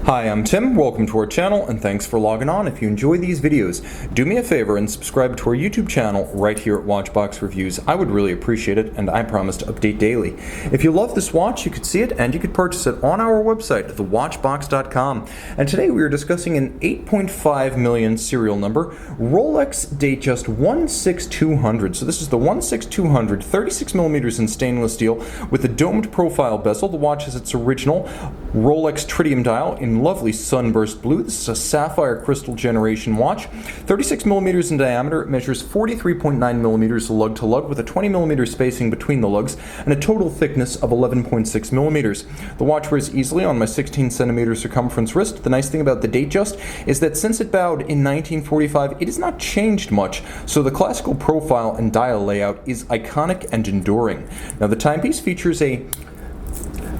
Hi, I'm Tim. Welcome to our channel and thanks for logging on. If you enjoy these videos, do me a favor and subscribe to our YouTube channel right here at Watchbox Reviews. I would really appreciate it, and I promise to update daily. If you love this watch, you could see it and you could purchase it on our website, thewatchbox.com. And today we are discussing an 8.5 million serial number, Rolex Datejust 16200. So this is the 16200, 36 millimeters in stainless steel with a domed profile bezel. The watch has its original Rolex tritium dial in lovely sunburst blue. This is a sapphire crystal generation watch. 36 millimeters in diameter. It measures 43.9 millimeters lug-to-lug with a 20 millimeter spacing between the lugs and a total thickness of 11.6 millimeters. The watch wears easily on my 16 centimeter circumference wrist. The nice thing about the Datejust is that since it bowed in 1945, it has not changed much, so the classical profile and dial layout is iconic and enduring. Now the timepiece features a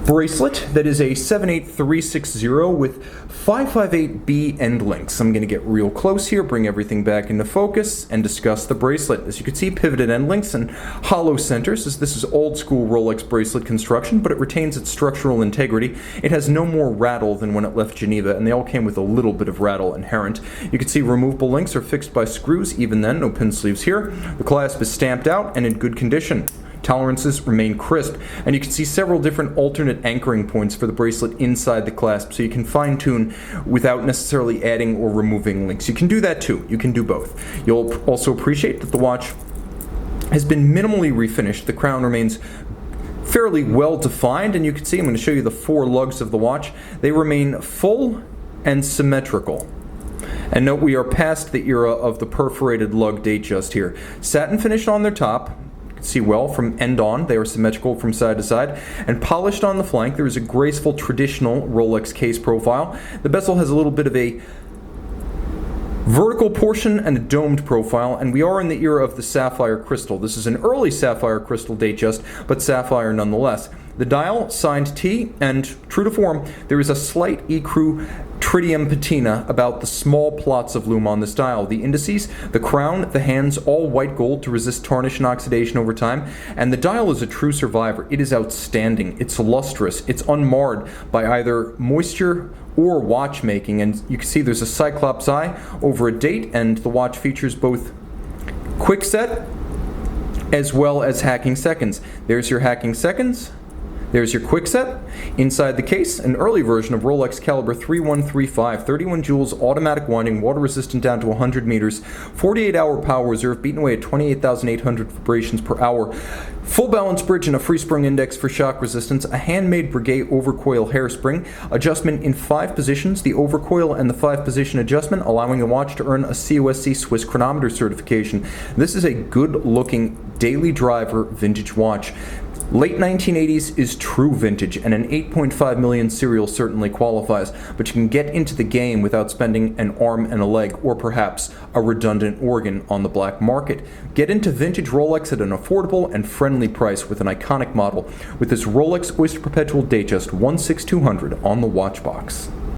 bracelet that is a 78360 with 558B end links. I'm going to get real close here, bring everything back into focus, and discuss the bracelet. As you can see, pivoted end links and hollow centers, as this is old school Rolex bracelet construction, but it retains its structural integrity. It has no more rattle than when it left Geneva, and they all came with a little bit of rattle inherent. You can see removable links are fixed by screws, even then, no pin sleeves here. The clasp is stamped out and in good condition. Tolerances remain crisp, and you can see several different alternate anchoring points for the bracelet inside the clasp, so you can fine-tune without necessarily adding or removing links. You can do that too. You can do both. You'll also appreciate that the watch has been minimally refinished. The crown remains fairly well defined, and you can see, I'm going to show you the four lugs of the watch. They remain full and symmetrical. And note, we are past the era of the perforated lug Datejust here. Satin finish on their top. See well from end on, they are symmetrical from side to side, and polished on the flank. There is a graceful traditional Rolex case profile. The bezel has a little bit of a vertical portion and a domed profile, and we are in the era of the sapphire crystal. This is an early sapphire crystal Datejust, but sapphire nonetheless. The dial, signed T, and true to form, there is a slight ecru tritium patina about the small plots of lume on this dial. The indices, the crown, the hands, all white gold to resist tarnish and oxidation over time, and the dial is a true survivor. It is outstanding, it's lustrous, it's unmarred by either moisture or watchmaking, and you can see there's a cyclops eye over a date, and the watch features both quick set as well as hacking seconds. There's your hacking seconds. There's your quick set. Inside the case, an early version of Rolex caliber 3135, 31 joules automatic winding, water resistant down to 100 meters, 48-hour power reserve, beaten away at 28,800 vibrations per hour, full balance bridge and a free spring index for shock resistance, a handmade Breguet overcoil hairspring, adjustment in 5 positions, the overcoil and the 5-position adjustment, allowing the watch to earn a COSC Swiss chronometer certification. This is a good-looking daily driver vintage watch. Late 1980s is true vintage, and an 8.5 million serial certainly qualifies, but you can get into the game without spending an arm and a leg, or perhaps a redundant organ on the black market. Get into vintage Rolex at an affordable and friendly price with an iconic model with this Rolex Oyster Perpetual Datejust 16200 on the Watchbox.